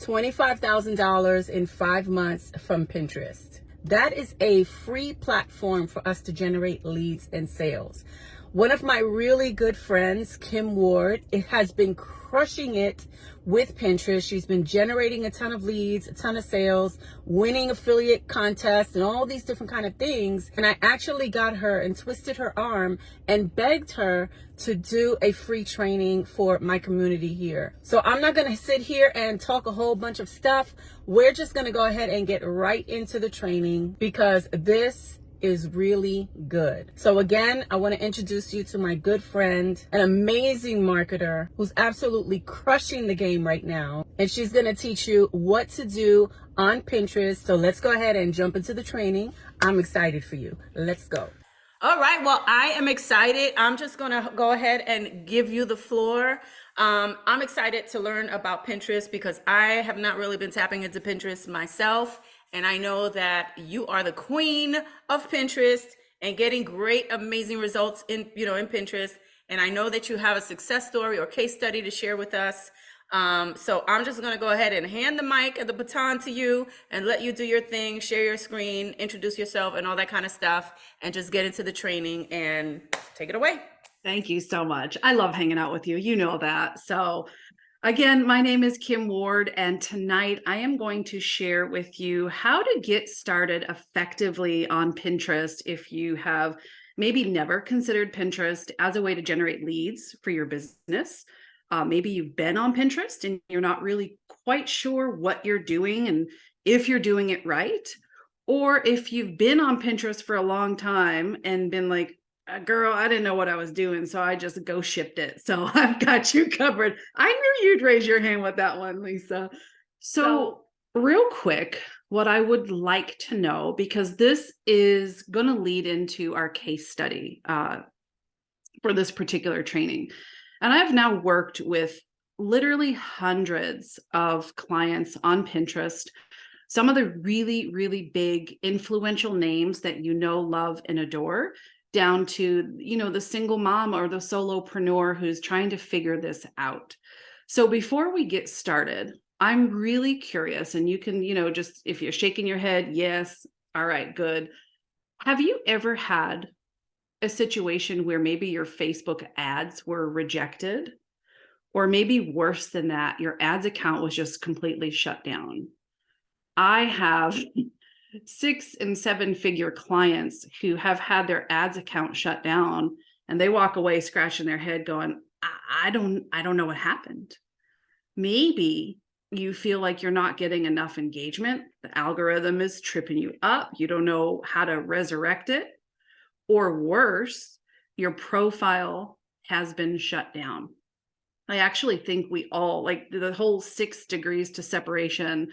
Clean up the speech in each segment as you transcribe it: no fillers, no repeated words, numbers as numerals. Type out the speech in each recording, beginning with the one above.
$25,000 in 5 months from Pinterest. That is a free platform for us to generate leads and sales. One of my really good friends, Kim Ward, has been crushing it with Pinterest. She's been generating a ton of leads, a ton of sales, winning affiliate contests and all these different kind of things. And I actually got her and twisted her arm and begged her to do a free training for my community here. So I'm not going to sit here and talk a whole bunch of stuff. We're just going to go ahead and get right into the training because this is really good. So again, I want to introduce you to my good friend, an amazing marketer who's absolutely crushing the game right now. And she's going to teach you what to do on Pinterest. So let's go ahead and jump into the training. I'm excited for you. Let's go. All right. Well, I am excited. I'm just going to go ahead and give you the floor. I'm excited to learn about Pinterest because I have not really been tapping into Pinterest myself. And I know that you are the queen of Pinterest and getting great, amazing results in Pinterest. And I know that you have a success story or case study to share with us. So I'm just going to go ahead and hand the mic and the baton to you and let you do your thing, share your screen, introduce yourself and all that kind of stuff, and just get into the training and take it away. Thank you so much. I love hanging out with you. You know that. So again, my name is Kim Ward, and tonight I am going to share with you how to get started effectively on Pinterest if you have maybe never considered Pinterest as a way to generate leads for your business. Maybe you've been on Pinterest and you're not really quite sure what you're doing and if you're doing it right. Or if you've been on Pinterest for a long time and been like, girl, I didn't know what I was doing, so I just go shipped it. So I've got you covered. I knew you'd raise your hand with that one, Lisa. So real quick, what I would like to know, because this is going to lead into our case study for this particular training. And I've now worked with literally hundreds of clients on Pinterest. Some of the really, really big influential names that you know, love, and adore, down to, the single mom or the solopreneur who's trying to figure this out. So before we get started, I'm really curious, and you can, just if you're shaking your head, yes, all right, good. Have you ever had a situation where maybe your Facebook ads were rejected, or maybe worse than that, your ads account was just completely shut down? I have 6- and 7-figure clients who have had their ads account shut down, and they walk away scratching their head going, I don't know what happened. Maybe you feel like you're not getting enough engagement. The algorithm is tripping you up. You don't know how to resurrect it. Or worse, your profile has been shut down. I actually think we all, like the whole 6 degrees to separation,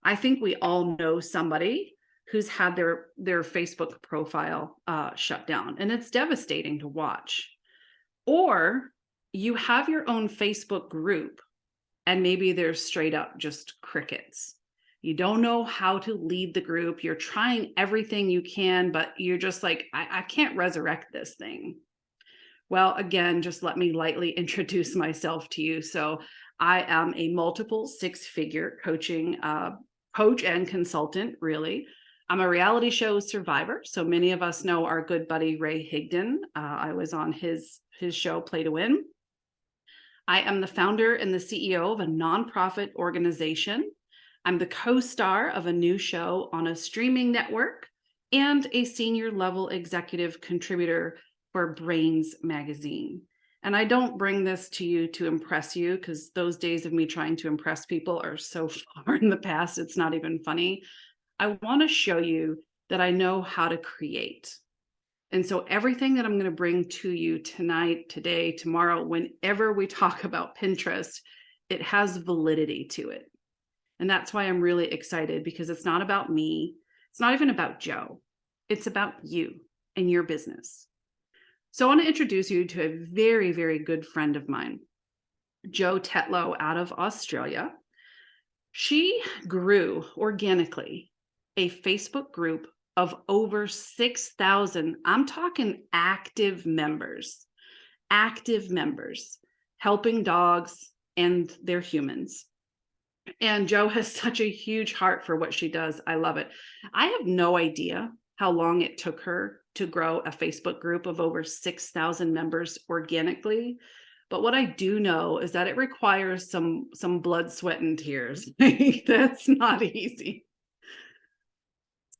I think we all know somebody who's had their Facebook profile shut down, and it's devastating to watch. Or you have your own Facebook group, and maybe there's straight up just crickets. You don't know how to lead the group. You're trying everything you can, but you're just like, I can't resurrect this thing. Well, again, just let me lightly introduce myself to you. So I am a multiple 6-figure coaching coach and consultant, really. I'm a reality show survivor. So many of us know our good buddy, Ray Higdon. I was on his show, Play to Win. I am the founder and the CEO of a nonprofit organization. I'm the co-star of a new show on a streaming network and a senior level executive contributor for Brains magazine. And I don't bring this to you to impress you, because those days of me trying to impress people are so far in the past, it's not even funny. I want to show you that I know how to create. And so everything that I'm going to bring to you tonight, today, tomorrow, whenever we talk about Pinterest, it has validity to it. And that's why I'm really excited, because it's not about me. It's not even about Joe. It's about you and your business. So I want to introduce you to a very, very good friend of mine, Jo Tetlow out of Australia. She grew organically a Facebook group of over 6,000, I'm talking active members, helping dogs and their humans. And Joe has such a huge heart for what she does. I love it. I have no idea how long it took her to grow a Facebook group of over 6,000 members organically. But what I do know is that it requires some blood, sweat, and tears. That's not easy.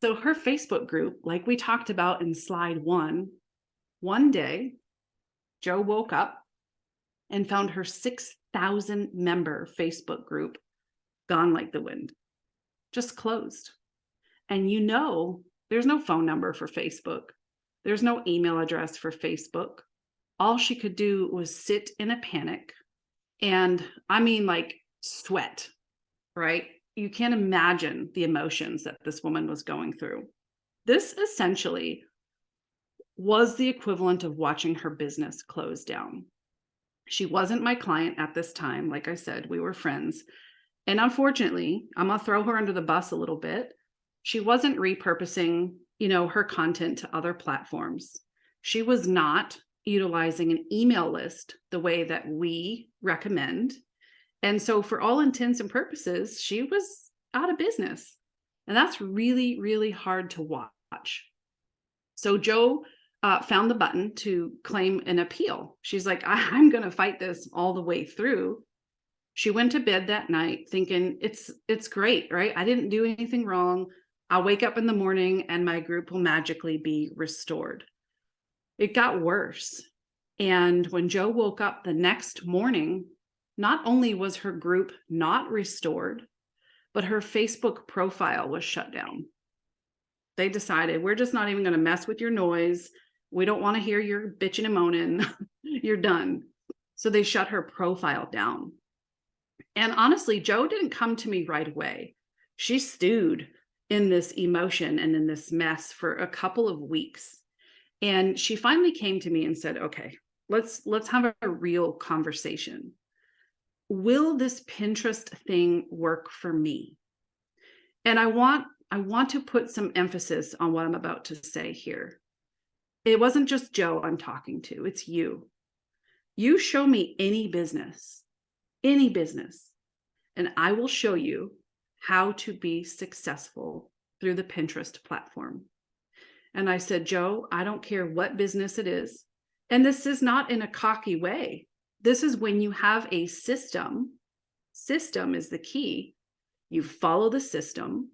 So her Facebook group, like we talked about in slide one day, Joe woke up and found her 6,000 member Facebook group gone like the wind, just closed. And you know, there's no phone number for Facebook. There's no email address for Facebook. All she could do was sit in a panic. And I mean, like, sweat, right? You can't imagine the emotions that this woman was going through. This essentially was the equivalent of watching her business close down. She wasn't my client at this time. Like I said, we were friends. And unfortunately, I'm going to throw her under the bus a little bit. She wasn't repurposing, her content to other platforms. She was not utilizing an email list the way that we recommend. And so for all intents and purposes, she was out of business. And that's really, really hard to watch. So Joe found the button to claim an appeal. She's like, I'm going to fight this all the way through. She went to bed that night thinking it's great, right? I didn't do anything wrong. I'll wake up in the morning and my group will magically be restored. It got worse. And when Joe woke up the next morning, not only was her group not restored, but her Facebook profile was shut down. They decided, we're just not even going to mess with your noise. We don't want to hear your bitching and moaning. You're done. So they shut her profile down. And honestly, Joe didn't come to me right away. She stewed in this emotion and in this mess for a couple of weeks. And she finally came to me and said, okay, let's have a real conversation. Will this Pinterest thing work for me? And I want to put some emphasis on what I'm about to say here. It wasn't just Joe I'm talking to, it's you. You show me any business, and I will show you how to be successful through the Pinterest platform. And I said, Joe, I don't care what business it is. And this is not in a cocky way. This is when you have a system. System is the key. You follow the system.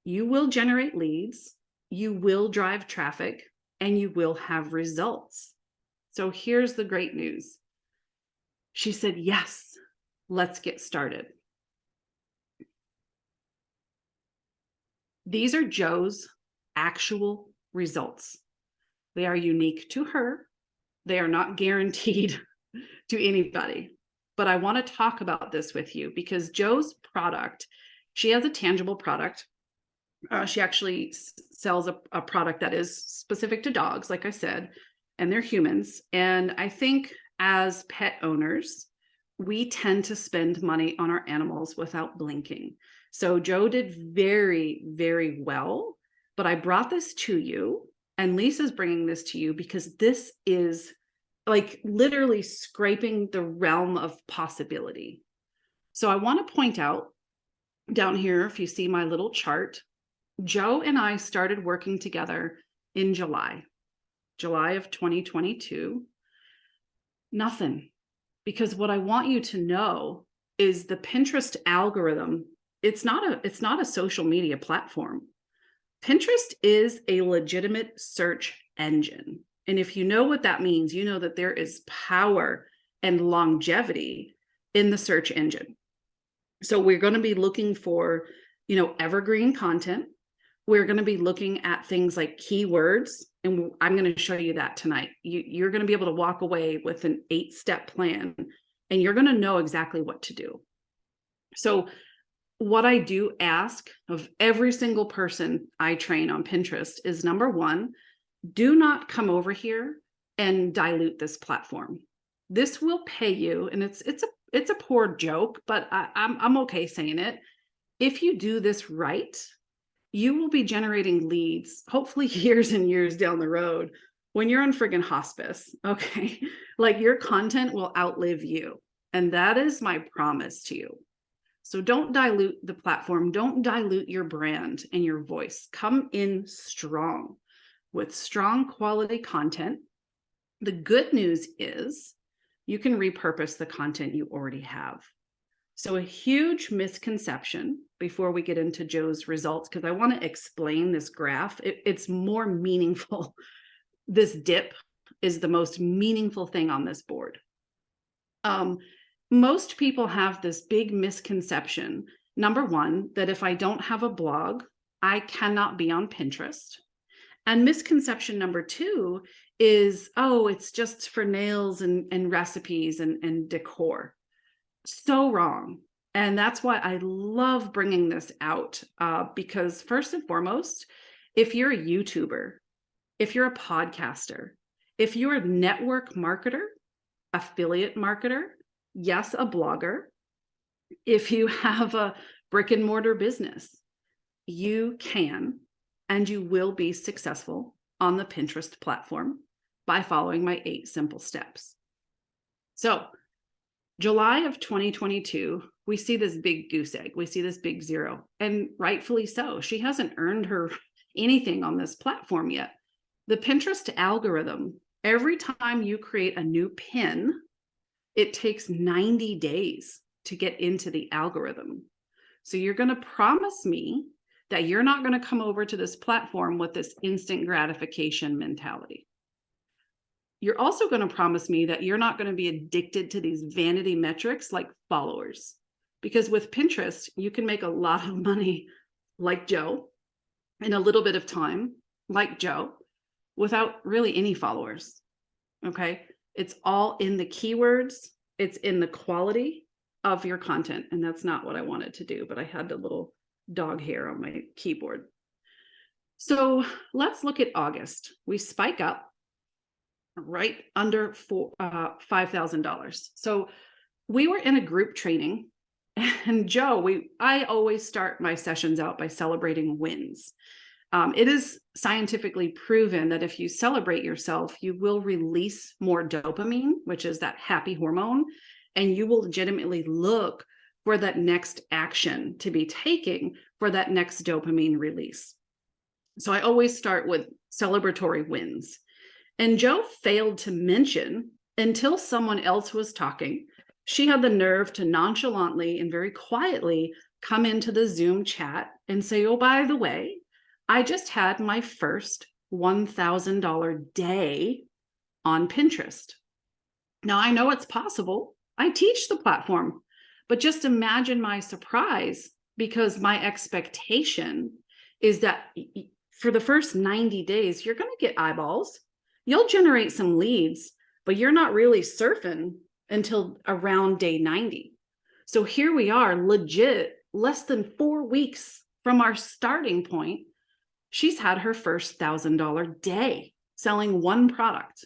You will generate leads. You will drive traffic, and you will have results. So here's the great news. She said, yes, let's get started. These are Joe's actual results. They are unique to her. They are not guaranteed to anybody. But I want to talk about this with you because Joe's product, she has a tangible product. She actually sells a product that is specific to dogs, like I said, and they're humans. And I think as pet owners, we tend to spend money on our animals without blinking. So Joe did very, very well, but I brought this to you, and Lisa's bringing this to you because this is like literally scraping the realm of possibility. So I want to point out down here, if you see my little chart, Joe and I started working together in July of 2022. Nothing. Because what I want you to know is the Pinterest algorithm, it's not a social media platform. Pinterest is a legitimate search engine. And if you know what that means, you know that there is power and longevity in the search engine. So we're going to be looking for, evergreen content. We're going to be looking at things like keywords, and I'm going to show you that tonight. You're going to be able to walk away with an 8-step plan, and you're going to know exactly what to do. So what I do ask of every single person I train on Pinterest is, number one, do not come over here and dilute this platform. This will pay you, and it's a poor joke, but I'm okay saying it. If you do this right, you will be generating leads, hopefully years and years down the road when you're on friggin' hospice, okay? Like your content will outlive you. And that is my promise to you. So don't dilute the platform. Don't dilute your brand and your voice. Come in strong with strong quality content. The good news is you can repurpose the content you already have. So a huge misconception before we get into Joe's results, because I want to explain this graph. It's more meaningful. This dip is the most meaningful thing on this board. Most people have this big misconception. Number one, that if I don't have a blog, I cannot be on Pinterest. And misconception number two is, oh, it's just for nails and recipes and decor. So wrong. And that's why I love bringing this out, because first and foremost, if you're a YouTuber, if you're a podcaster, if you're a network marketer, affiliate marketer, yes, a blogger, if you have a brick and mortar business, you can and you will be successful on the Pinterest platform by following my 8 simple steps. So July of 2022, we see this big goose egg. We see this big zero, and rightfully so. She hasn't earned her anything on this platform yet. The Pinterest algorithm, every time you create a new pin, it takes 90 days to get into the algorithm. So you're going to promise me that you're not going to come over to this platform with this instant gratification mentality. You're also going to promise me that you're not going to be addicted to these vanity metrics like followers. Because with Pinterest, you can make a lot of money like Joe in a little bit of time, like Joe, without really any followers. Okay. It's all in the keywords. It's in the quality of your content. And that's not what I wanted to do, but I had the little dog hair on my keyboard. So let's look at August. We spike up right under $5,000. So we were in a group training, and Joe, I always start my sessions out by celebrating wins. It is scientifically proven that if you celebrate yourself, you will release more dopamine, which is that happy hormone, and you will legitimately look for that next action to be taking for that next dopamine release. So I always start with celebratory wins. And Joe failed to mention, until someone else was talking, she had the nerve to nonchalantly and very quietly come into the Zoom chat and say, oh, by the way, I just had my first $1,000 day on Pinterest. Now, I know it's possible. I teach the platform, but just imagine my surprise, because my expectation is that for the first 90 days, you're going to get eyeballs. You'll generate some leads, but you're not really surfing until around day 90. So here we are, legit, less than 4 weeks from our starting point. She's had her first $1,000 day selling one product.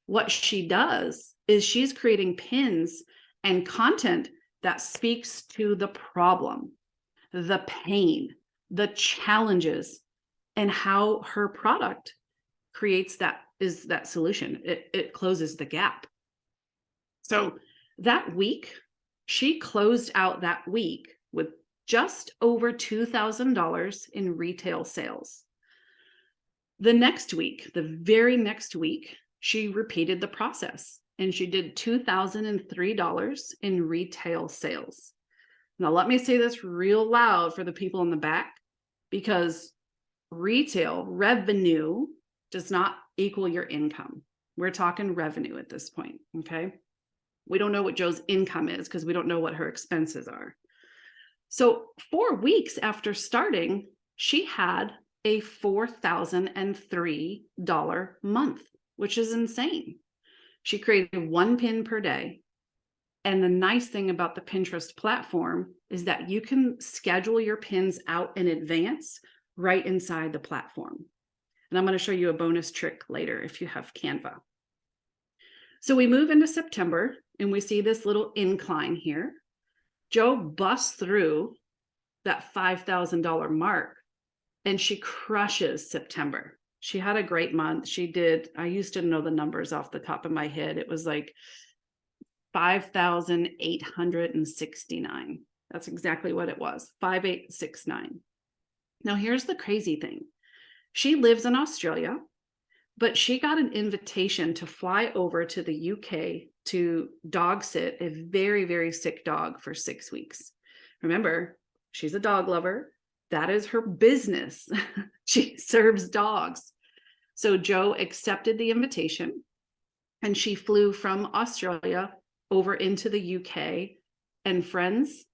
What she does is she's creating pins and content that speaks to the problem, the pain, the challenges, and how her product creates that solution. It closes the gap. So that week, she closed out that week with just over $2,000 in retail sales. The next week, the very next week, she repeated the process and she did $2,003 in retail sales. Now, let me say this real loud for the people in the back, because retail revenue does not equal your income. We're talking revenue at this point, okay? We don't know what Joe's income is because we don't know what her expenses are. So 4 weeks after starting, she had a $4,003 month, which is insane. She created one pin per day. And the nice thing about the Pinterest platform is that you can schedule your pins out in advance right inside the platform. And I'm going to show you a bonus trick later if you have Canva. So we move into September and we see this little incline here. Joe busts through that $5,000 mark and she crushes September. She had a great month. She did, I used to know the numbers off the top of my head. It was like 5,869. That's exactly what it was, 5,869. Now, here's the crazy thing. She lives in Australia, but she got an invitation to fly over to the UK to dog sit a very, very sick dog for 6 weeks. Remember, she's a dog lover. That is her business. She serves dogs. So Joe accepted the invitation and she flew from Australia over into the UK. And friends,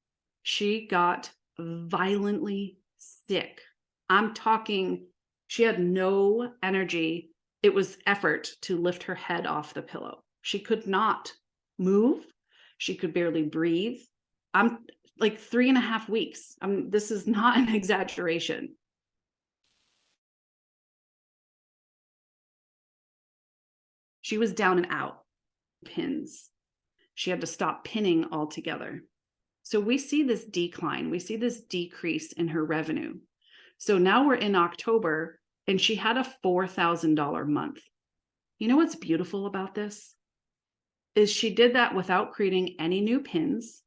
she got violently sick. I'm talking, she had no energy. It was effort to lift her head off the pillow. She could not move. She could barely breathe. I'm like 3.5 weeks. This is not an exaggeration. She was down and out. Pins. She had to stop pinning altogether. So we see this decline. We see this decrease in her revenue. So now we're in October and she had a $4,000 month. You know what's beautiful about this? Is she did that without creating any new pins,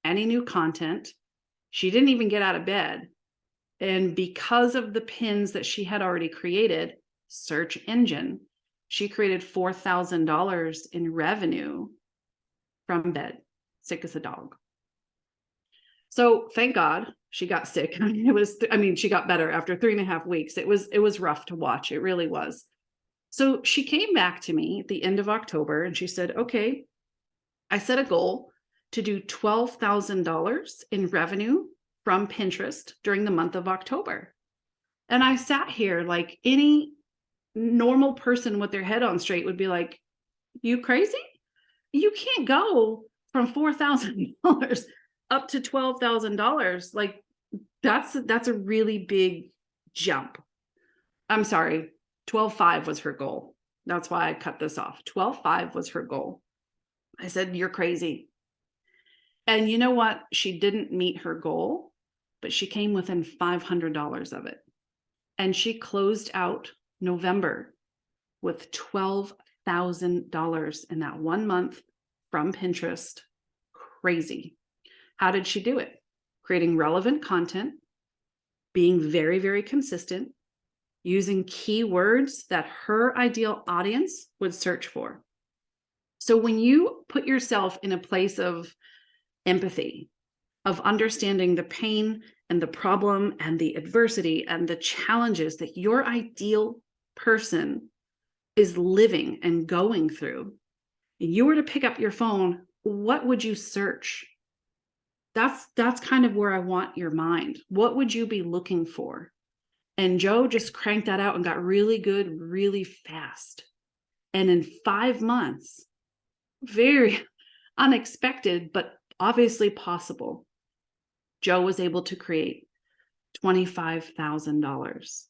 any new content. She didn't even get out of bed. And because of the pins that she had already created, search engine, she created $4,000 in revenue from bed, sick as a dog. So thank God she got sick. She got better after 3.5 weeks. It was rough to watch. It really was. So she came back to me at the end of October and she said, okay, I set a goal to do $12,000 in revenue from Pinterest during the month of October. And I sat here like any normal person with their head on straight would be like, you crazy? You can't go from $4,000 up to $12,000. Like that's a really big jump. I'm sorry. 12.5 was her goal. That's why I cut this off. 12.5 was her goal. I said, you're crazy. And you know what? She didn't meet her goal, but she came within $500 of it. And she closed out November with $12,000 in that 1 month from Pinterest. Crazy. How did she do it? Creating relevant content, being very, very consistent, using keywords that her ideal audience would search for. So when you put yourself in a place of empathy, of understanding the pain and the problem and the adversity and the challenges that your ideal person is living and going through, and you were to pick up your phone, what would you search? That's kind of where I want your mind. What would you be looking for? And Joe just cranked that out and got really good really fast. And in 5 months, very unexpected, but obviously possible, Joe was able to create $25,000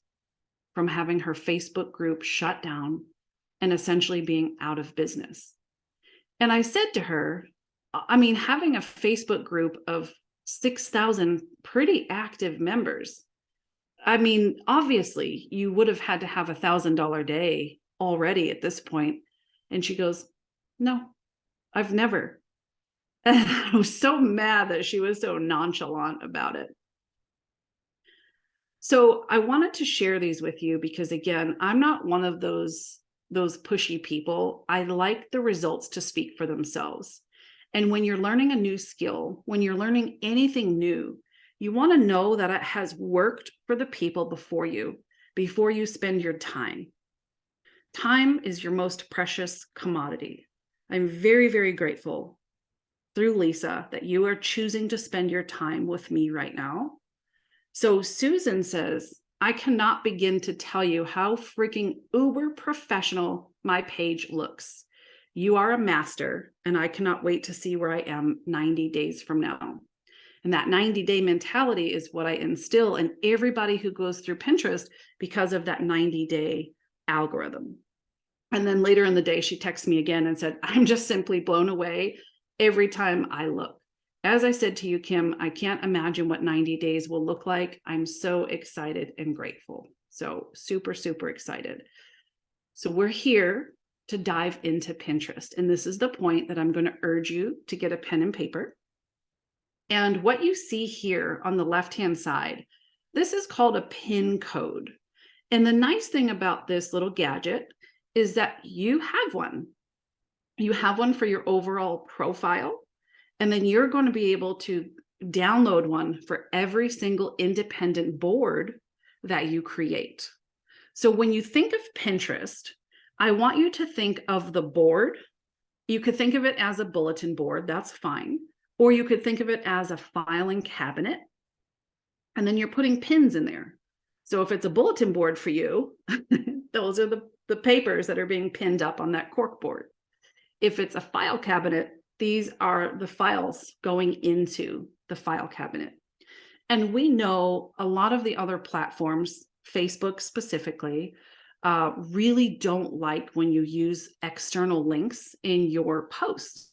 from having her Facebook group shut down and essentially being out of business. And I said to her, having a Facebook group of 6,000 pretty active members, obviously you would have had to have $1,000 day already at this point. And she goes, no, I've never. And I was so mad that she was so nonchalant about it. So I wanted to share these with you because, again, I'm not one of those pushy people. I like the results to speak for themselves. And when you're learning a new skill, when you're learning anything new, you want to know that it has worked for the people before you spend your time. Time is your most precious commodity. I'm very, very grateful through Lisa that you are choosing to spend your time with me right now. So Susan says, I cannot begin to tell you how freaking uber professional my page looks. You are a master, and I cannot wait to see where I am 90 days from now. And that 90-day mentality is what I instill in everybody who goes through Pinterest because of that 90-day algorithm. And then later in the day, she texts me again and said, I'm just simply blown away every time I look. As I said to you, Kim, I can't imagine what 90 days will look like. I'm so excited and grateful. So super, super excited. So we're here to dive into Pinterest. And this is the point that I'm going to urge you to get a pen and paper. And what you see here on the left-hand side, this is called a pin code. And the nice thing about this little gadget is that you have one. You have one for your overall profile, and then you're going to be able to download one for every single independent board that you create. So when you think of Pinterest, I want you to think of the board. You could think of it as a bulletin board, that's fine. Or you could think of it as a filing cabinet. And then you're putting pins in there. So if it's a bulletin board for you, those are the papers that are being pinned up on that cork board. If it's a file cabinet, these are the files going into the file cabinet. And we know a lot of the other platforms, Facebook specifically, really don't like when you use external links in your posts.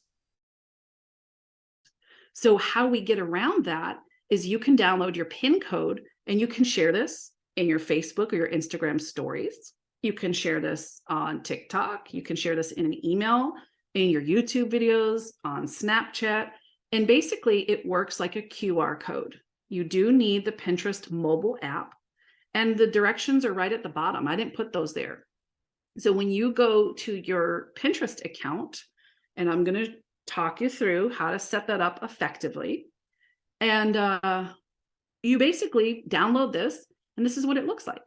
So how we get around that is you can download your pin code and you can share this in your Facebook or your Instagram stories. You can share this on TikTok. You can share this in an email, in your YouTube videos, on Snapchat. And basically it works like a QR code. You do need the Pinterest mobile app, and the directions are right at the bottom. I didn't put those there. So when you go to your Pinterest account, and I'm going to talk you through how to set that up effectively. And you basically download this, and this is what it looks like.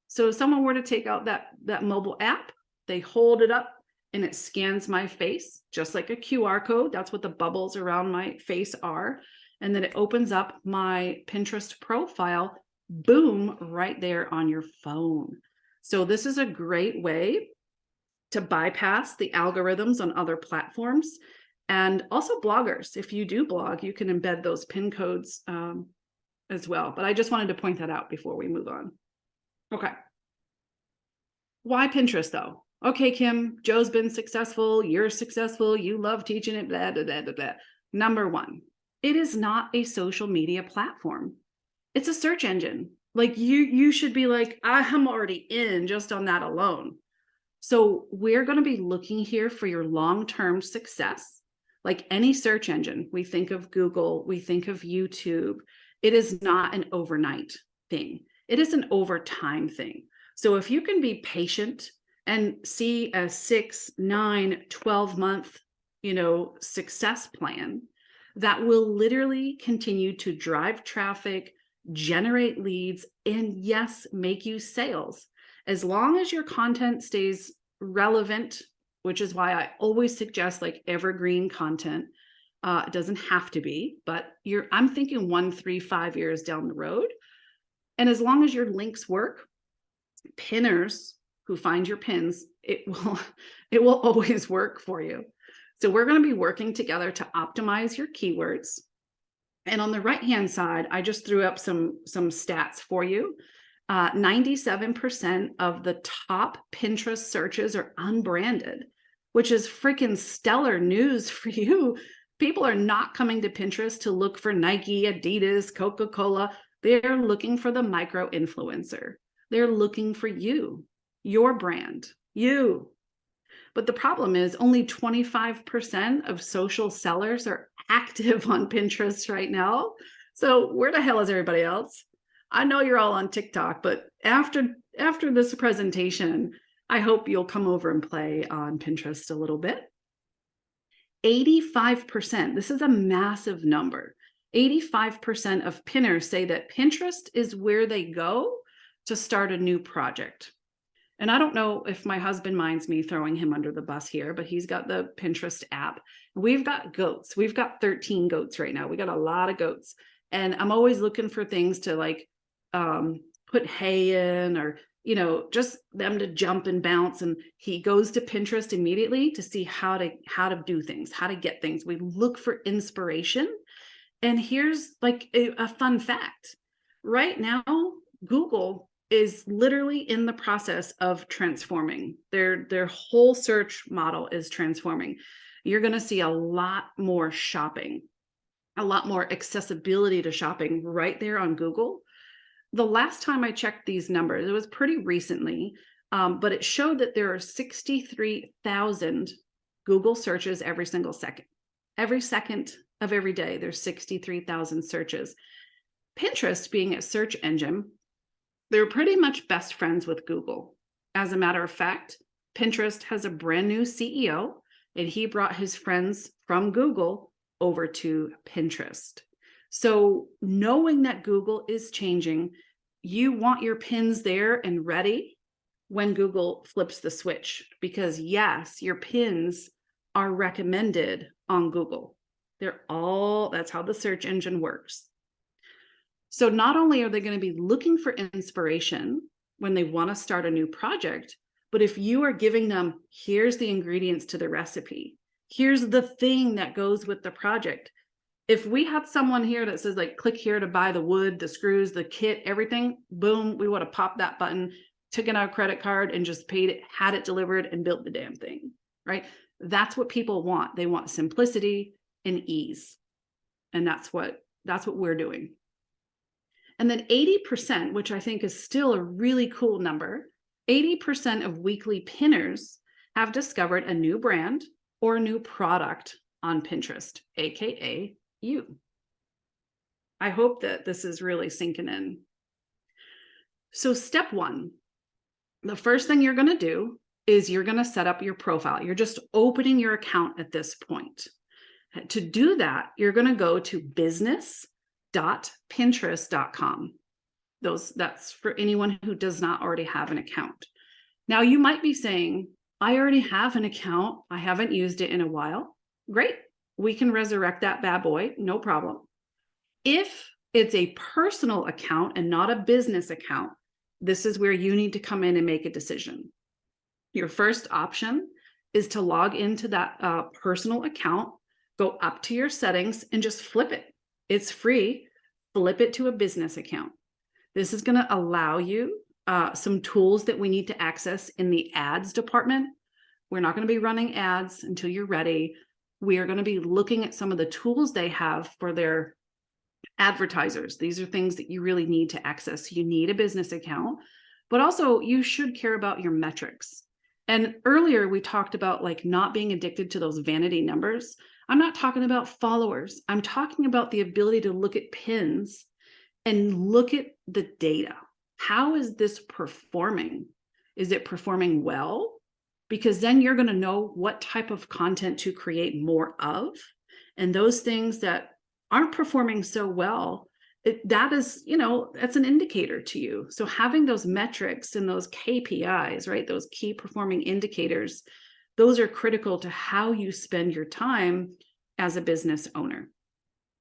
So if someone were to take out that mobile app, they hold it up and it scans my face just like a QR code. That's what the bubbles around my face are. And then it opens up my Pinterest profile, boom, right there on your phone. So this is a great way to bypass the algorithms on other platforms. And also bloggers, if you do blog, you can embed those pin codes as well. But I just wanted to point that out before we move on. Okay. Why Pinterest though? Okay, Kim, Joe's been successful, you're successful, you love teaching it, blah, blah, blah, blah, blah. Number one, it is not a social media platform. It's a search engine. Like you should be like, I'm already in just on that alone. So we're going to be looking here for your long-term success. Like any search engine, we think of Google, we think of YouTube. It is not an overnight thing. It is an overtime thing. So if you can be patient and see a 6, 9, 12-month, success plan that will literally continue to drive traffic, generate leads, and yes, make you sales. As long as your content stays relevant, which is why I always suggest like evergreen content. It doesn't have to be, but I'm thinking 1, 3, 5 years down the road. And as long as your links work, pinners who find your pins, it will always work for you. So we're going to be working together to optimize your keywords. And on the right-hand side, I just threw up some stats for you. 97% of the top Pinterest searches are unbranded, which is freaking stellar news for you. People are not coming to Pinterest to look for Nike, Adidas, Coca-Cola. They're looking for the micro influencer. They're looking for you, your brand, you. But the problem is only 25% of social sellers are active on Pinterest right now. So where the hell is everybody else? I know you're all on TikTok, but after this presentation, I hope you'll come over and play on Pinterest a little bit. 85%, this is a massive number. 85% of pinners say that Pinterest is where they go to start a new project. And I don't know if my husband minds me throwing him under the bus here, but he's got the Pinterest app. We've got goats. We've got 13 goats right now. We got a lot of goats. And I'm always looking for things to like put hay in, or, just them to jump and bounce. And he goes to Pinterest immediately to see how to do things, how to get things. We look for inspiration. And here's like a fun fact. Right now, Google is literally in the process of transforming. Their whole search model is transforming. You're going to see a lot more shopping, a lot more accessibility to shopping right there on Google. The last time I checked these numbers, it was pretty recently, but it showed that there are 63,000 Google searches every single second. Every second of every day, there's 63,000 searches. Pinterest, being a search engine, they're pretty much best friends with Google. As a matter of fact, Pinterest has a brand new CEO, and he brought his friends from Google over to Pinterest. So knowing that Google is changing, you want your pins there and ready when Google flips the switch, because yes, your pins are recommended on Google. That's how the search engine works. So not only are they going to be looking for inspiration when they want to start a new project, but if you are giving them, here's the ingredients to the recipe, here's the thing that goes with the project. If we had someone here that says, like, click here to buy the wood, the screws, the kit, everything, boom, we would have popped that button, taken out a credit card and just paid it, had it delivered, and built the damn thing, right? That's what people want. They want simplicity and ease. And that's what we're doing. And then 80%, which I think is still a really cool number, 80% of weekly pinners have discovered a new brand or a new product on Pinterest, AKA you. I hope that this is really sinking in. So step one, the first thing you're going to do is you're going to set up your profile. You're just opening your account at this point. To do that, you're going to go to business.pinterest.com. That's for anyone who does not already have an account. Now, you might be saying, I already have an account. I haven't used it in a while. Great. We can resurrect that bad boy. No problem. If it's a personal account and not a business account, this is where you need to come in and make a decision. Your first option is to log into that personal account, go up to your settings and just flip it. It's free. Flip it to a business account. This is going to allow you some tools that we need to access in the ads department. We're not going to be running ads until you're ready. We are going to be looking at some of the tools they have for their advertisers. These are things that you really need to access. You need a business account, but also you should care about your metrics. And earlier we talked about like not being addicted to those vanity numbers. I'm not talking about followers. I'm talking about the ability to look at pins and look at the data. How is this performing? Is it performing well? Because then you're going to know what type of content to create more of. And those things that aren't performing so well, that's an indicator to you. So having those metrics and those KPIs, right, those key performing indicators, those are critical to how you spend your time as a business owner.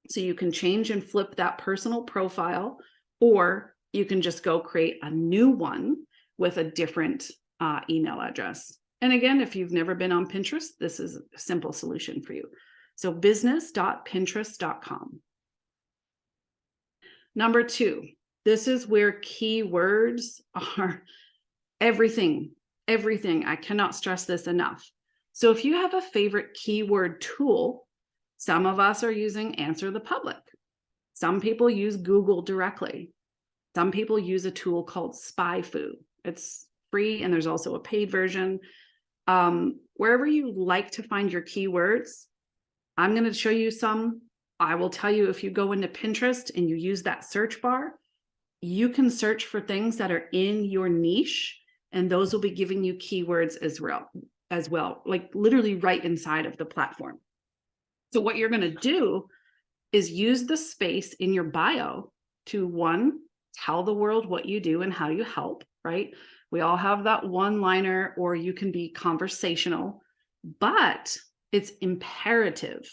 So you can change and flip that personal profile, or you can just go create a new one with a different email address. And again, if you've never been on Pinterest, this is a simple solution for you. So business.pinterest.com. Number 2, this is where keywords are everything. I cannot stress this enough. So if you have a favorite keyword tool, some of us are using Answer the Public. Some people use Google directly. Some people use a tool called SpyFu. It's free, and there's also a paid version. Wherever you like to find your keywords, I'm going to show you some. I will tell you, if you go into Pinterest and you use that search bar, you can search for things that are in your niche, and those will be giving you keywords as well, like literally right inside of the platform. So what you're going to do is use the space in your bio to, one, tell the world what you do and how you help, right? We all have that one-liner, or you can be conversational, but it's imperative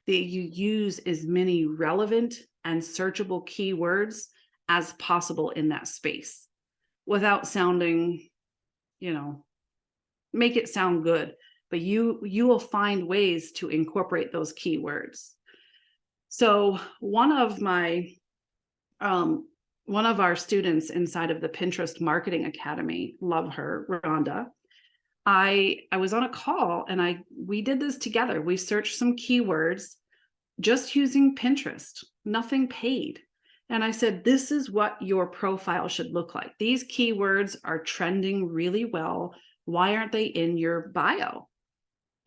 that you use as many relevant and searchable keywords as possible in that space without sounding, make it sound good, but you will find ways to incorporate those keywords. So one of our students inside of the Pinterest Marketing Academy, love her, Rhonda, I was on a call and we did this together. We searched some keywords just using Pinterest, nothing paid. And I said, this is what your profile should look like. These keywords are trending really well. Why aren't they in your bio?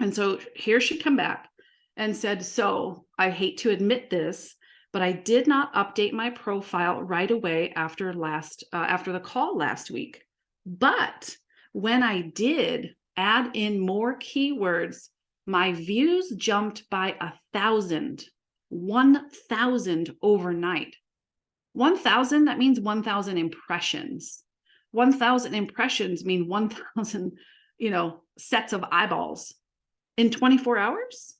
And so here she came back and said, so I hate to admit this, but I did not update my profile right away after the call last week. But when I did add in more keywords, my views jumped by 1,000 overnight. 1,000, that means 1,000 impressions. 1,000 impressions mean 1,000, sets of eyeballs in 24 hours.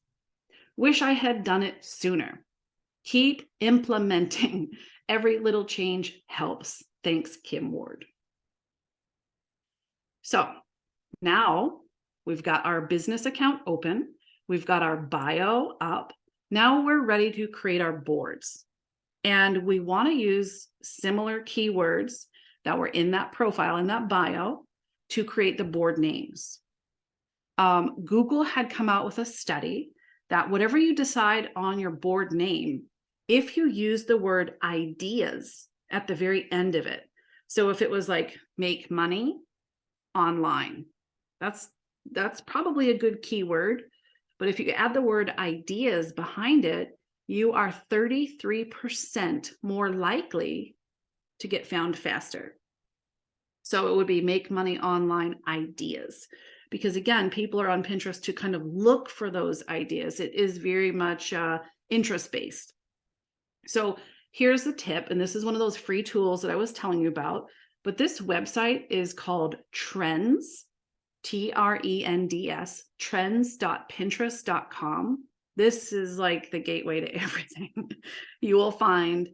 Wish I had done it sooner. Keep implementing. Every little change helps. Thanks, Kim Ward. So now we've got our business account open. We've got our bio up. Now we're ready to create our boards. And we want to use similar keywords that were in that profile, in that bio, to create the board names. Google had come out with a study that whatever you decide on your board name, if you use the word ideas at the very end of it, so if it was like make money online, that's probably a good keyword. But if you add the word ideas behind it, you are 33% more likely to get found faster. So it would be make money online ideas. Because again, people are on Pinterest to kind of look for those ideas. It is very much interest-based. So here's the tip, and this is one of those free tools that I was telling you about, but this website is called Trends, Trends, trends.pinterest.com. This is like the gateway to everything. You will find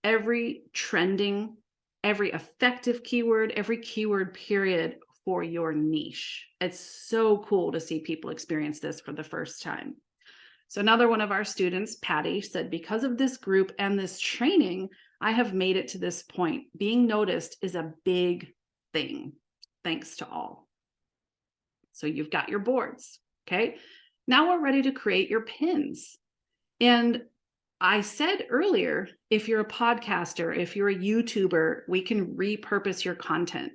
every trending, every effective keyword, every keyword period for your niche. It's so cool to see people experience this for the first time. So another one of our students, Patty, said, because of this group and this training, I have made it to this point. Being noticed is a big thing. Thanks to all. So you've got your boards, okay? Now we're ready to create your pins. And I said earlier, if you're a podcaster, if you're a YouTuber, we can repurpose your content.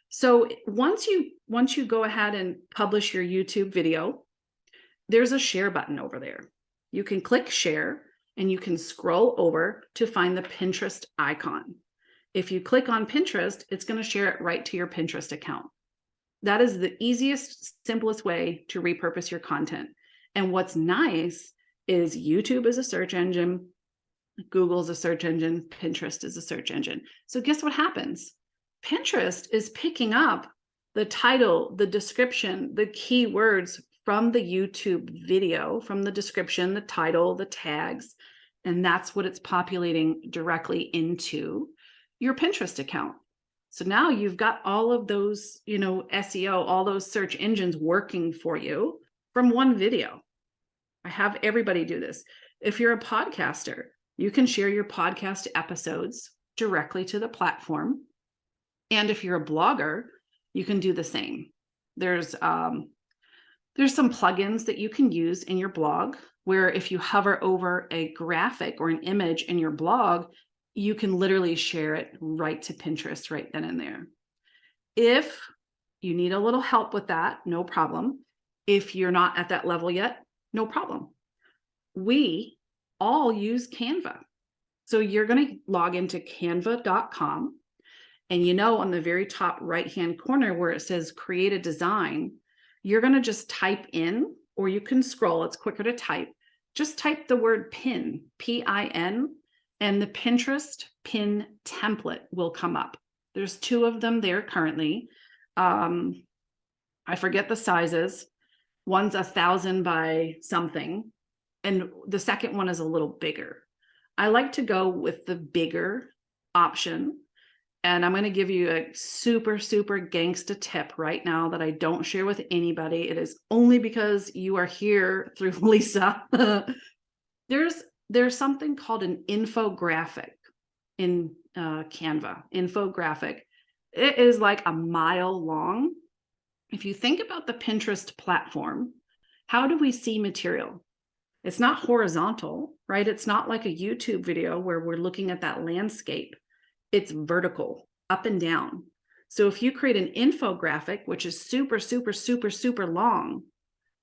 So once you go ahead and publish your YouTube video, there's a share button over there. You can click share and you can scroll over to find the Pinterest icon. If you click on Pinterest, it's going to share it right to your Pinterest account. That is the easiest, simplest way to repurpose your content. And what's nice is YouTube is a search engine, Google's a search engine, Pinterest is a search engine. So guess what happens? Pinterest is picking up the title, the description, the keywords from the YouTube video, from the description, the title, the tags, and that's what it's populating directly into your Pinterest account. So now you've got all of those, SEO, all those search engines working for you from one video. I have everybody do this. If you're a podcaster, you can share your podcast episodes directly to the platform. And if you're a blogger, you can do the same. There's some plugins that you can use in your blog where if you hover over a graphic or an image in your blog, you can literally share it right to Pinterest right then and there. If you need a little help with that, no problem. If you're not at that level yet, no problem. We all use Canva. So you're going to log into canva.com. And on the very top right-hand corner where it says create a design, you're going to just type in, or you can scroll, it's quicker to type. Just type the word pin, P-I-N, and the Pinterest pin template will come up. There's 2 of them there currently. I forget the sizes. One's 1,000 by something, and the second one is a little bigger. I like to go with the bigger option. And I'm going to give you a super, super gangsta tip right now that I don't share with anybody. It is only because you are here through Lisa. There's something called an infographic in Canva, infographic. It is like a mile long. If you think about the Pinterest platform, how do we see material? It's not horizontal, right? It's not like a YouTube video where we're looking at that landscape. It's vertical, up and down. So if you create an infographic, which is super, super, super, super long,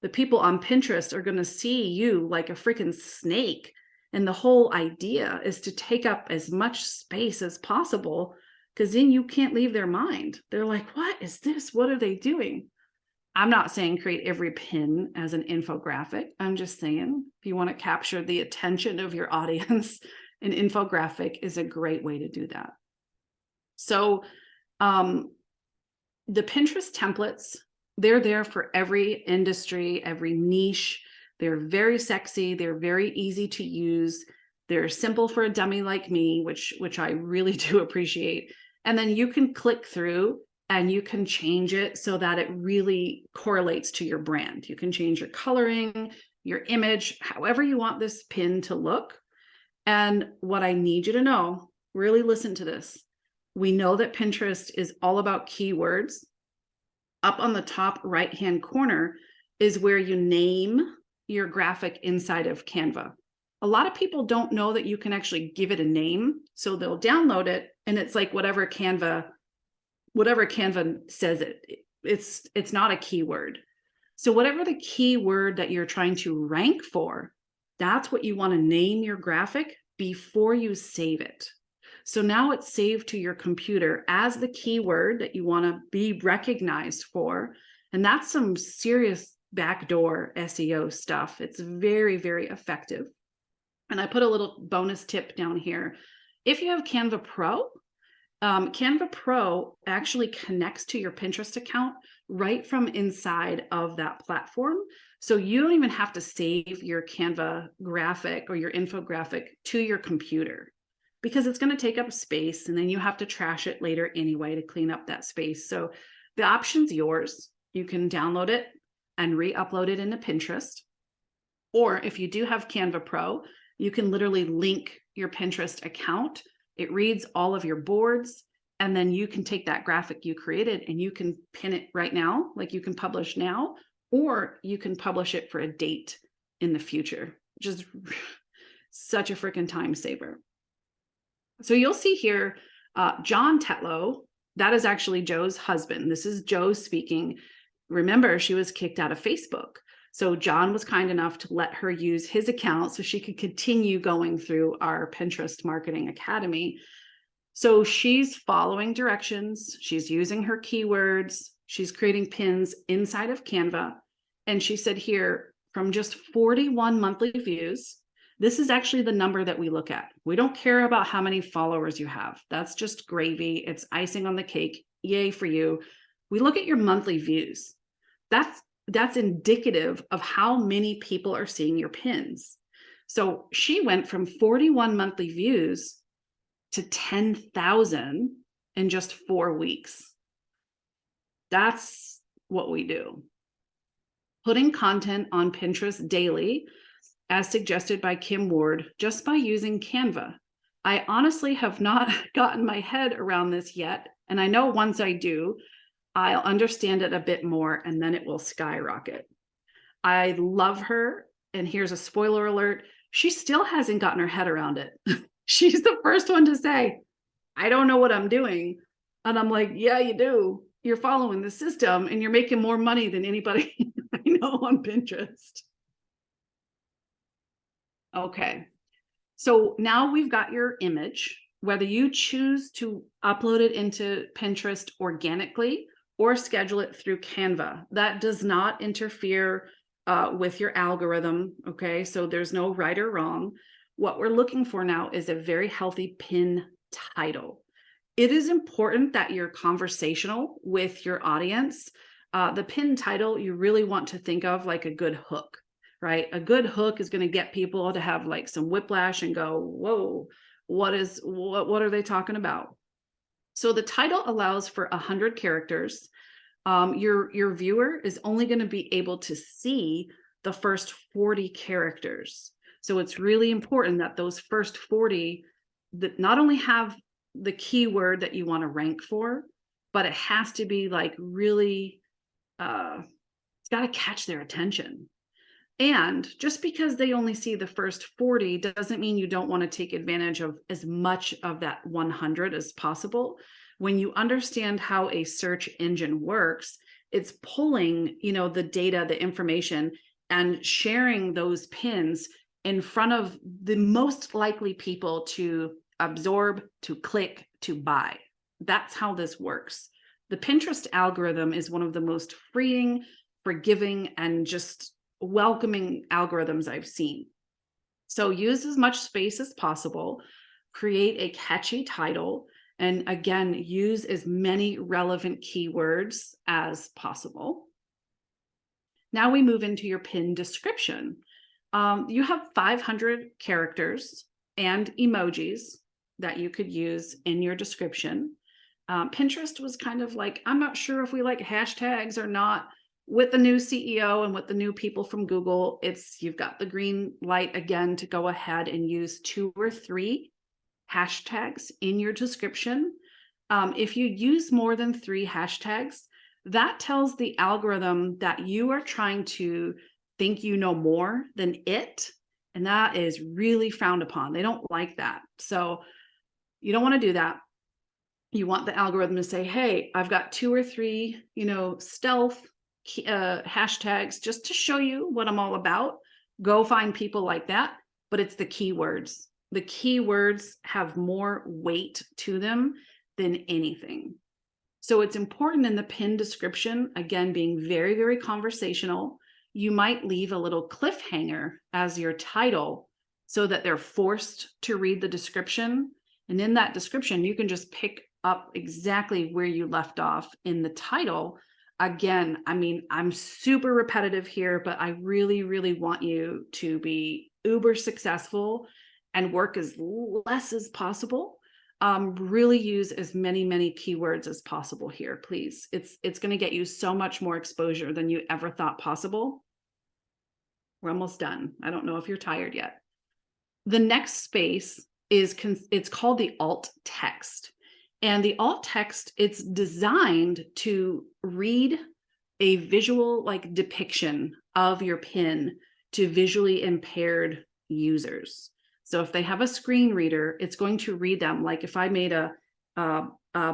the people on Pinterest are going to see you like a freaking snake. And the whole idea is to take up as much space as possible, because then you can't leave their mind. They're like, what is this? What are they doing? I'm not saying create every pin as an infographic. I'm just saying if you want to capture the attention of your audience, an infographic is a great way to do that. So the Pinterest templates, they're there for every industry, every niche. They're very sexy. They're very easy to use. They're simple for a dummy like me, which I really do appreciate. And then you can click through and you can change it so that it really correlates to your brand. You can change your coloring, your image, however you want this pin to look. And what I need you to know, really listen to this. We know that Pinterest is all about keywords. Up on the top right-hand corner is where you name your graphic inside of Canva. A lot of people don't know that you can actually give it a name. So they'll download it and it's like whatever Canva says it's not a keyword. So whatever the keyword that you're trying to rank for, that's what you want to name your graphic before you save it. So now it's saved to your computer as the keyword that you want to be recognized for. And that's some serious backdoor SEO stuff. It's very, very effective. And I put a little bonus tip down here. If you have Canva Pro, Canva Pro actually connects to your Pinterest account right from inside of that platform. So you don't even have to save your Canva graphic or your infographic to your computer, because it's going to take up space and then you have to trash it later anyway to clean up that space. So the option's yours. You can download it and re-upload it into Pinterest. Or if you do have Canva Pro, you can literally link your Pinterest account. It reads all of your boards, and then you can take that graphic you created and you can pin it right now, like you can publish now, or you can publish it for a date in the future, which is such a freaking time saver. So you'll see here, John Tetlow, that is actually Joe's husband. This is Joe speaking. Remember, she was kicked out of Facebook. So John was kind enough to let her use his account so she could continue going through our Pinterest Marketing Academy. So she's following directions. She's using her keywords. She's creating pins inside of Canva. And she said here, from just 41 monthly views, this is actually the number that we look at. We don't care about how many followers you have. That's just gravy. It's icing on the cake. Yay for you. We look at your monthly views. That's indicative of how many people are seeing your pins. So she went from 41 monthly views to 10,000 in just 4 weeks. That's what we do. Putting content on Pinterest daily, as suggested by Kim Ward, just by using Canva. I honestly have not gotten my head around this yet. And I know once I do, I'll understand it a bit more and then it will skyrocket. I love her. And here's a spoiler alert. She still hasn't gotten her head around it. She's the first one to say, I don't know what I'm doing. And I'm like, yeah, you do. You're following the system and you're making more money than anybody I know on Pinterest. Okay. So now we've got your image, whether you choose to upload it into Pinterest organically or schedule it through Canva. That does not interfere with your algorithm, okay? So there's no right or wrong. What we're looking for now is a very healthy pin title. It is important that you're conversational with your audience. The pin title, you really want to think of like a good hook, right? A good hook is going to get people to have like some whiplash and go, whoa, what are they talking about? So the title allows for 100 characters. Your viewer is only going to be able to see the first 40 characters. So it's really important that those first 40 that not only have the keyword that you want to rank for, but it has to be like really, it's got to catch their attention. And just because they only see the first 40 doesn't mean you don't want to take advantage of as much of that 100 as possible. When you understand how a search engine works, it's pulling, the data, the information, and sharing those pins in front of the most likely people to absorb, to click, to buy. That's how this works. The Pinterest algorithm is one of the most freeing, forgiving, and just welcoming algorithms I've seen. So use as much space as possible, create a catchy title, and again, use as many relevant keywords as possible. Now we move into your pin description. You have 500 characters and emojis that you could use in your description. Pinterest was kind of like, I'm not sure if we like hashtags or not. With the new CEO and with the new people from Google, you've got the green light again to go ahead and use 2 or 3 hashtags in your description. If you use more than 3 hashtags, that tells the algorithm that you are trying to think you know more than it. And that is really frowned upon. They don't like that. So you don't want to do that. You want the algorithm to say, hey, I've got 2 or 3, stealth hashtags just to show you what I'm all about. Go find people like that. But it's the keywords. The keywords have more weight to them than anything. So it's important in the pin description, again, being very, very conversational. You might leave a little cliffhanger as your title so that they're forced to read the description. And in that description, you can just pick up exactly where you left off in the title. Again, I'm super repetitive here, but I really, really want you to be uber successful and work as less as possible. Really use as many keywords as possible here, please. It's going to get you so much more exposure than you ever thought possible. We're almost done. I don't know if you're tired yet. The next space it's called the alt text. And the alt text, it's designed to read a visual depiction of your pin to visually impaired users. So if they have a screen reader, it's going to read them. Like if I made a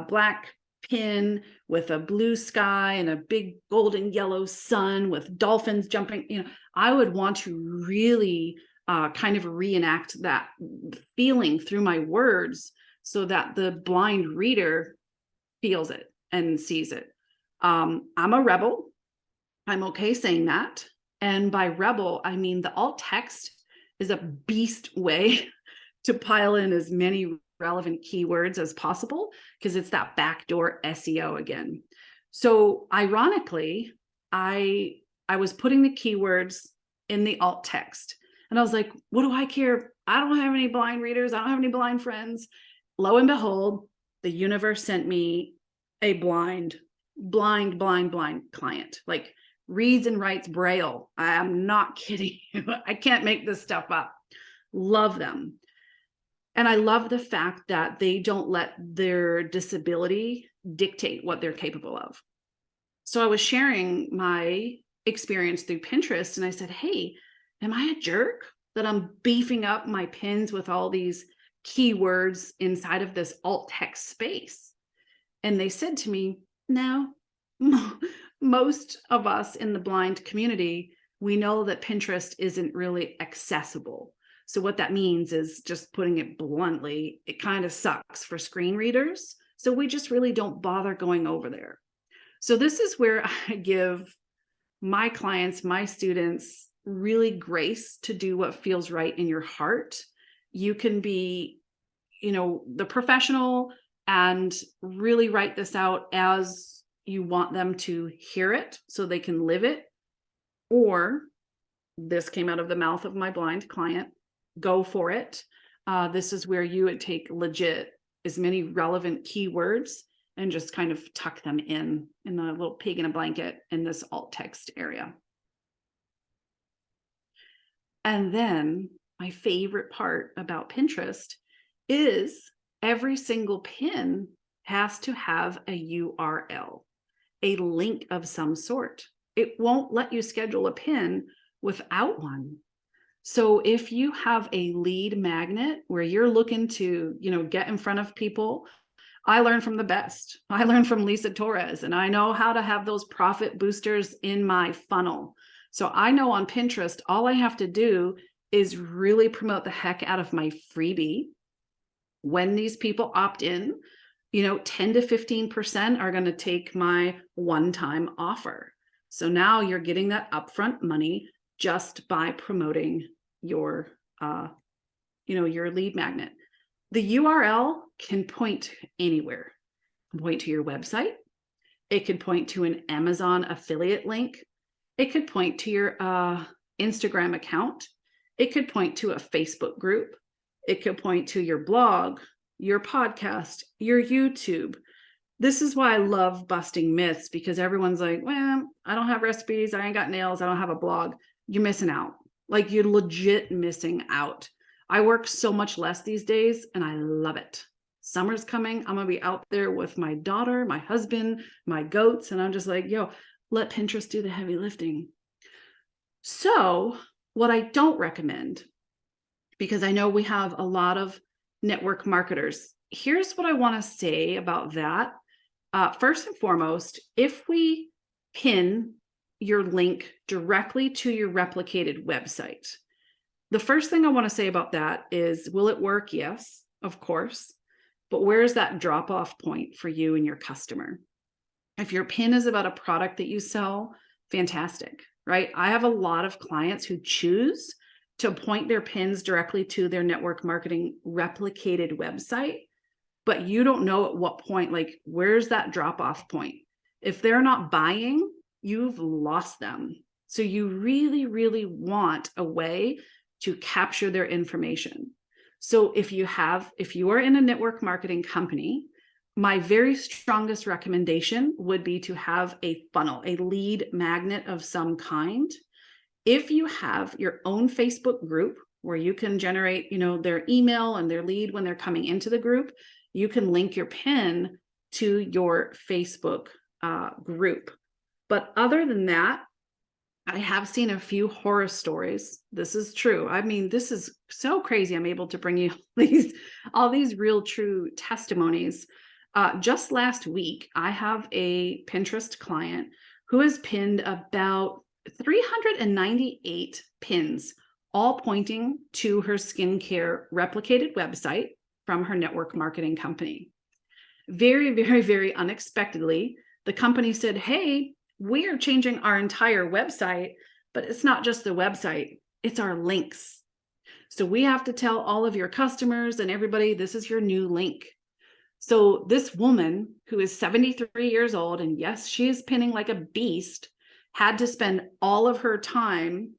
black pin with a blue sky and a big golden yellow sun with dolphins jumping, I would want to really kind of reenact that feeling through my words so that the blind reader feels it and sees it. I'm a rebel. I'm okay saying that. And by rebel, I mean the alt text is a beast way to pile in as many relevant keywords as possible because it's that backdoor SEO again. So ironically, I was putting the keywords in the alt text and I was like, what do I care? I don't have any blind readers. I don't have any blind friends. Lo and behold, the universe sent me a blind client, like reads and writes Braille. I'm not kidding you. I can't make this stuff up. Love them. And I love the fact that they don't let their disability dictate what they're capable of. So I was sharing my experience through Pinterest and I said, hey, am I a jerk that I'm beefing up my pins with all these keywords inside of this alt text space? And they said to me, no, most of us in the blind community, we know that Pinterest isn't really accessible. So what that means is, just putting it bluntly, it kind of sucks for screen readers. So we just really don't bother going over there. So this is where I give my clients, my students, really grace to do what feels right in your heart. You can be, the professional and really write this out as you want them to hear it so they can live it. Or this came out of the mouth of my blind client, go for it. This is where you would take legit as many relevant keywords and just kind of tuck them in a little pig in a blanket in this alt text area. And then my favorite part about Pinterest is every single pin has to have a URL, a link of some sort. It won't let you schedule a pin without one. So if you have a lead magnet where you're looking to, get in front of people, I learned from the best. I learned from Lisa Torres, and I know how to have those profit boosters in my funnel. So I know on Pinterest, all I have to do is really promote the heck out of my freebie. When these people opt in, 10 to 15% are going to take my one-time offer. So now you're getting that upfront money just by promoting your, your lead magnet. The URL can point anywhere. It can point to your website. It could point to an Amazon affiliate link. It could point to your Instagram account. It could point to a Facebook group. It could point to your blog, your podcast, your YouTube. This is why I love busting myths, because everyone's like, well, I don't have recipes. I ain't got nails. I don't have a blog. You're missing out. Like, you're legit missing out. I work so much less these days, and I love it. Summer's coming. I'm going to be out there with my daughter, my husband, my goats. And I'm just like, let Pinterest do the heavy lifting. So what I don't recommend, because I know we have a lot of network marketers, here's what I want to say about that. First and foremost, if we pin your link directly to your replicated website, the first thing I want to say about that is, will it work? Yes, of course. But where's that drop-off point for you and your customer? If your pin is about a product that you sell, fantastic, right? I have a lot of clients who choose to point their pins directly to their network marketing replicated website, but you don't know at what point, like, where's that drop-off point? If they're not buying, you've lost them. So you really, really want a way to capture their information. So if you are in a network marketing company, my very strongest recommendation would be to have a funnel, a lead magnet of some kind. If you have your own Facebook group where you can generate, their email and their lead when they're coming into the group, you can link your pin to your Facebook group. But other than that, I have seen a few horror stories. This is true. I mean, this is so crazy. I'm able to bring you all these real true testimonies. Just last week, I have a Pinterest client who has pinned about 398 pins, all pointing to her skincare replicated website from her network marketing company. Very, very, very unexpectedly, the company said, hey, we are changing our entire website, but it's not just the website, it's our links. So we have to tell all of your customers and everybody, this is your new link. So this woman, who is 73 years old, and yes, she is pinning like a beast, had to spend all of her time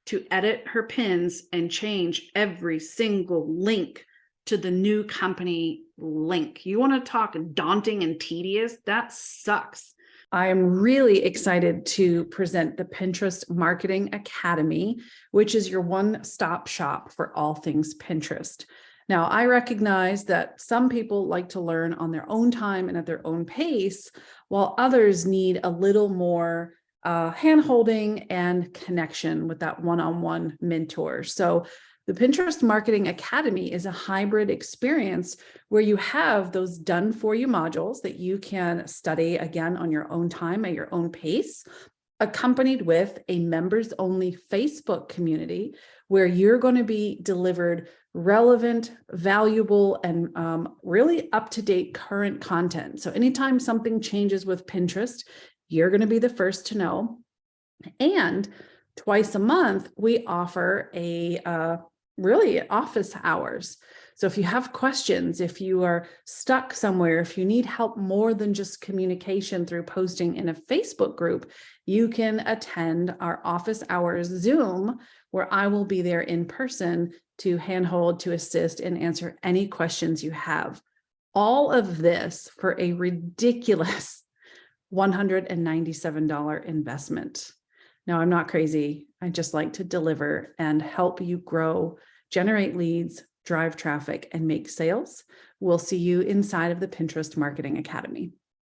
to edit her pins and change every single link to the new company link. You want to talk daunting and tedious? That sucks. I am really excited to present the Pinterest Marketing Academy, which is your one-stop shop for all things Pinterest. Now, I recognize that some people like to learn on their own time and at their own pace, while others need a little more hand-holding and connection with that one-on-one mentor. So the Pinterest Marketing Academy is a hybrid experience where you have those done for you modules that you can study again on your own time at your own pace, accompanied with a members only Facebook community where you're going to be delivered relevant, valuable, and really up-to-date current content. So anytime something changes with Pinterest, you're going to be the first to know. And twice a month, we offer really office hours. So if you have questions, if you are stuck somewhere, if you need help more than just communication through posting in a Facebook group, you can attend our office hours Zoom, where I will be there in person to handhold, to assist, and answer any questions you have. All of this for a ridiculous $197 investment. Now, I'm not crazy. I just like to deliver and help you grow, generate leads, drive traffic, and make sales. We'll see you inside of the Pinterest Marketing Academy.